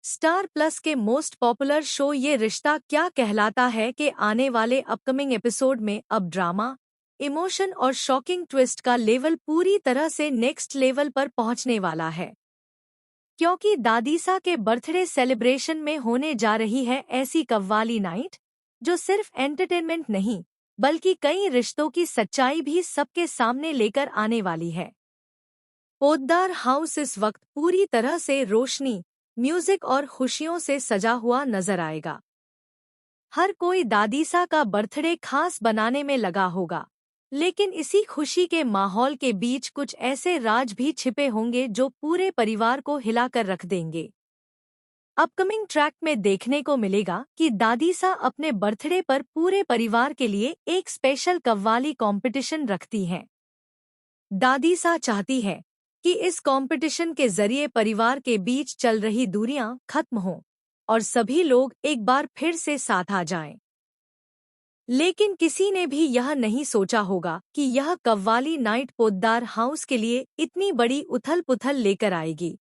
Star plus के most popular show ये रिश्ता क्या कहलाता है के आने वाले अपकमिंग एपिसोड में अब ड्रामा, इमोशन और शॉकिंग ट्विस्ट का लेवल पूरी तरह से नेक्स्ट लेवल पर पहुंचने वाला है। क्योंकि दादीसा के बर्थडे सेलिब्रेशन में होने जा रही है ऐसी कव्वाली नाइट जो सिर्फ एंटरटेनमेंट नहीं बल्कि कई रिश्तों की सच्चाई भी सबके सामने लेकर आने वाली है। पोद्दार हाउस इस वक्त पूरी तरह से रोशनी, म्यूजिक और खुशियों से सजा हुआ नजर आएगा। हर कोई दादीसा का बर्थडे खास बनाने में लगा होगा, लेकिन इसी खुशी के माहौल के बीच कुछ ऐसे राज भी छिपे होंगे जो पूरे परिवार को हिलाकर रख देंगे। अपकमिंग ट्रैक में देखने को मिलेगा कि दादीसा अपने बर्थडे पर पूरे परिवार के लिए एक स्पेशल कव्वाली कंपटीशन रखती हैं। दादीसा चाहती है कि इस कंपटीशन के जरिए परिवार के बीच चल रही दूरियां खत्म हों और सभी लोग एक बार फिर से साथ आ जाएं। लेकिन किसी ने भी यह नहीं सोचा होगा कि यह कव्वाली नाइट पोद्दार हाउस के लिए इतनी बड़ी उथल-पुथल लेकर आएगी।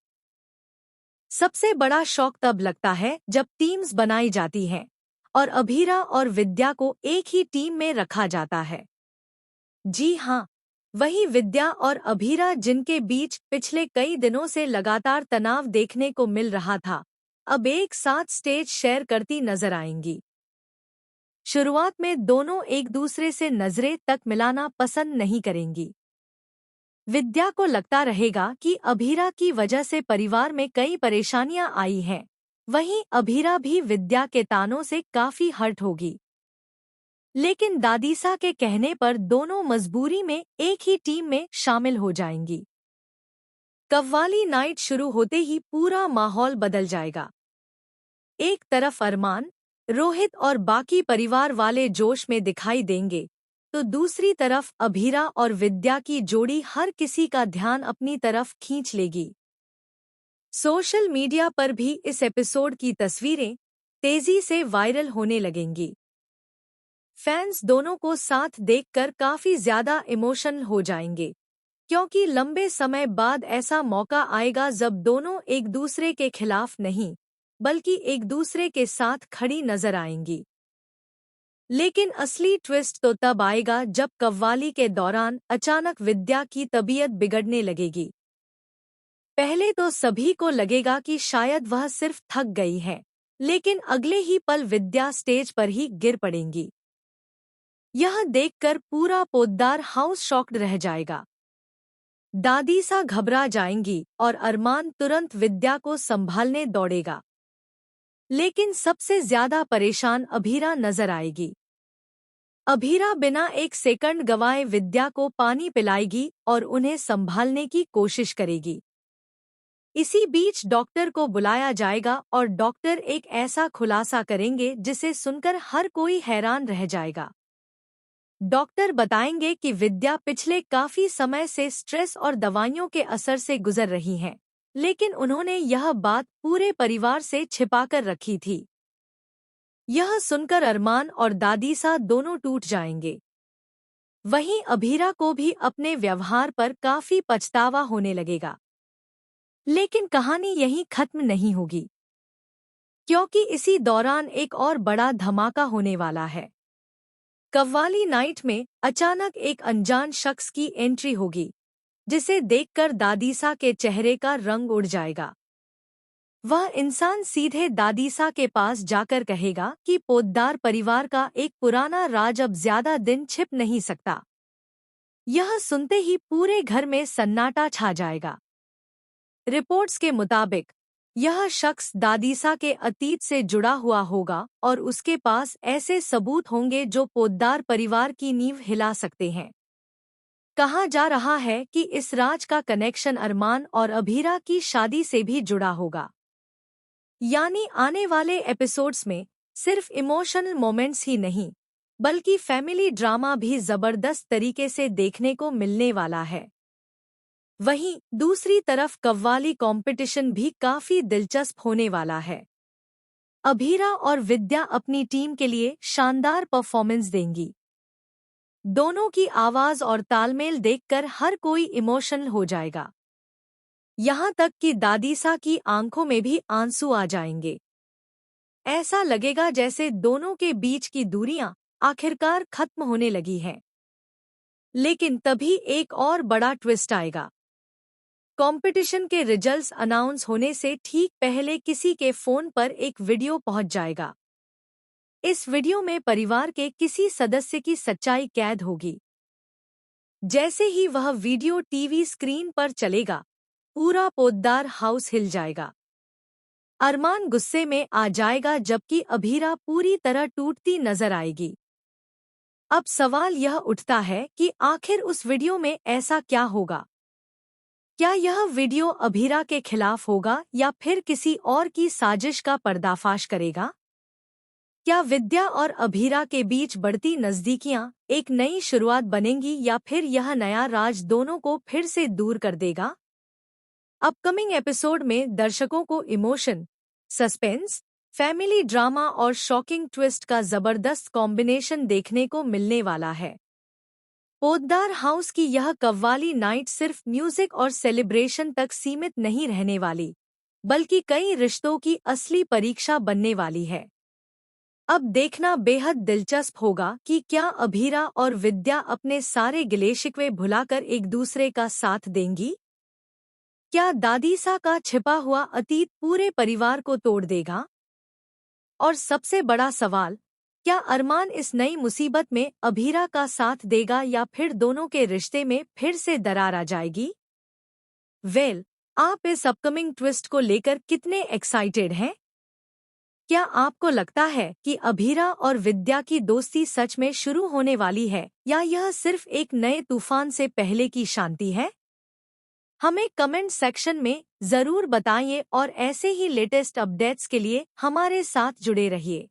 सबसे बड़ा शौक तब लगता है जब टीम्स बनाई जाती हैं और अभीरा और विद्या को एक ही टीम में रखा जाता है। जी हाँ, वही विद्या और अभीरा जिनके बीच पिछले कई दिनों से लगातार तनाव देखने को मिल रहा था, अब एक साथ स्टेज शेयर करती नजर आएंगी। शुरुआत में दोनों एक दूसरे से नजरें तक मिलाना पसंद नहीं करेंगी। विद्या को लगता रहेगा कि अभीरा की वजह से परिवार में कई परेशानियां आई हैं, वहीं अभीरा भी विद्या के तानों से काफी हर्ट होगी। लेकिन दादीसा के कहने पर दोनों मजबूरी में एक ही टीम में शामिल हो जाएंगी। कव्वाली नाइट शुरू होते ही पूरा माहौल बदल जाएगा। एक तरफ अरमान, रोहित और बाकी परिवार वाले जोश में दिखाई देंगे, तो दूसरी तरफ अभीरा और विद्या की जोड़ी हर किसी का ध्यान अपनी तरफ खींच लेगी। सोशल मीडिया पर भी इस एपिसोड की तस्वीरें तेजी से वायरल होने लगेंगी। फैंस दोनों को साथ देखकर काफी ज्यादा इमोशनल हो जाएंगे, क्योंकि लंबे समय बाद ऐसा मौका आएगा जब दोनों एक दूसरे के खिलाफ नहीं बल्कि एक दूसरे के साथ खड़ी नजर आएंगी। लेकिन असली ट्विस्ट तो तब आएगा जब कव्वाली के दौरान अचानक विद्या की तबीयत बिगड़ने लगेगी। पहले तो सभी को लगेगा कि शायद वह सिर्फ थक गई है, लेकिन अगले ही पल विद्या स्टेज पर ही गिर पड़ेंगी। यह देखकर पूरा पोद्दार हाउस शॉक्ड रह जाएगा। दादीसा घबरा जाएंगी और अरमान तुरंत विद्या को संभालने दौड़ेगा। लेकिन सबसे ज्यादा परेशान अभीरा नजर आएगी। अभीरा बिना एक सेकंड गंवाए विद्या को पानी पिलाएगी और उन्हें संभालने की कोशिश करेगी। इसी बीच डॉक्टर को बुलाया जाएगा और डॉक्टर एक ऐसा खुलासा करेंगे जिसे सुनकर हर कोई हैरान रह जाएगा। डॉक्टर बताएंगे कि विद्या पिछले काफी समय से स्ट्रेस और दवाइयों के असर से गुजर रही हैं, लेकिन उन्होंने यह बात पूरे परिवार से छिपाकर रखी थी। यह सुनकर अरमान और दादीसा दोनों टूट जाएंगे। वहीं अभीरा को भी अपने व्यवहार पर काफी पछतावा होने लगेगा। लेकिन कहानी यहीं खत्म नहीं होगी, क्योंकि इसी दौरान एक और बड़ा धमाका होने वाला है। कव्वाली नाइट में अचानक एक अनजान शख्स की एंट्री होगी, जिसे देखकर दादीसा के चेहरे का रंग उड़ जाएगा। वह इंसान सीधे दादीसा के पास जाकर कहेगा कि पोद्दार परिवार का एक पुराना राज अब ज्यादा दिन छिप नहीं सकता। यह सुनते ही पूरे घर में सन्नाटा छा जाएगा। रिपोर्ट्स के मुताबिक यह शख्स दादीसा के अतीत से जुड़ा हुआ होगा और उसके पास ऐसे सबूत होंगे जो पोद्दार परिवार की नींव हिला सकते हैं। कहा जा रहा है कि इस राज का कनेक्शन अरमान और अभीरा की शादी से भी जुड़ा होगा। यानी आने वाले एपिसोड्स में सिर्फ इमोशनल मोमेंट्स ही नहीं, बल्कि फैमिली ड्रामा भी जबरदस्त तरीके से देखने को मिलने वाला है। वहीं दूसरी तरफ कव्वाली कंपटीशन भी काफी दिलचस्प होने वाला है। अभीरा और विद्या अपनी टीम के लिए शानदार परफॉर्मेंस देंगी। दोनों की आवाज और तालमेल देखकर हर कोई इमोशनल हो जाएगा। यहाँ तक कि दादीसा की आंखों में भी आंसू आ जाएंगे। ऐसा लगेगा जैसे दोनों के बीच की दूरियां आखिरकार खत्म होने लगी हैं। लेकिन तभी एक और बड़ा ट्विस्ट आएगा। कंपटीशन के रिजल्ट्स अनाउंस होने से ठीक पहले किसी के फोन पर एक वीडियो पहुंच जाएगा। इस वीडियो में परिवार के किसी सदस्य की सच्चाई कैद होगी। जैसे ही वह वीडियो टीवी स्क्रीन पर चलेगा, पूरा पोद्दार हाउस हिल जाएगा। अरमान गुस्से में आ जाएगा जबकि अभीरा पूरी तरह टूटती नजर आएगी। अब सवाल यह उठता है कि आखिर उस वीडियो में ऐसा क्या होगा? क्या यह वीडियो अभीरा के खिलाफ होगा या फिर किसी और की साजिश का पर्दाफाश करेगा? क्या विद्या और अभीरा के बीच बढ़ती नज़दीकियां एक नई शुरुआत बनेंगी या फिर यह नया राज दोनों को फिर से दूर कर देगा? अपकमिंग एपिसोड में दर्शकों को इमोशन, सस्पेंस, फैमिली ड्रामा और शॉकिंग ट्विस्ट का जबरदस्त कॉम्बिनेशन देखने को मिलने वाला है। पोद्दार हाउस की यह कव्वाली नाइट सिर्फ म्यूजिक और सेलिब्रेशन तक सीमित नहीं रहने वाली, बल्कि कई रिश्तों की असली परीक्षा बनने वाली है। अब देखना बेहद दिलचस्प होगा कि क्या अभीरा और विद्या अपने सारे गिले शिकवे भुलाकर एक दूसरे का साथ देंगी? क्या दादीसा का छिपा हुआ अतीत पूरे परिवार को तोड़ देगा? और सबसे बड़ा सवाल, क्या अरमान इस नई मुसीबत में अभीरा का साथ देगा या फिर दोनों के रिश्ते में फिर से दरार आ जाएगी? आप इस अपकमिंग ट्विस्ट को लेकर कितने एक्साइटेड हैं? क्या आपको लगता है कि अभीरा और विद्या की दोस्ती सच में शुरू होने वाली है या यह सिर्फ एक नए तूफान से पहले की शांति है? हमें कमेंट सेक्शन में जरूर बताइए और ऐसे ही लेटेस्ट अपडेट्स के लिए हमारे साथ जुड़े रहिए।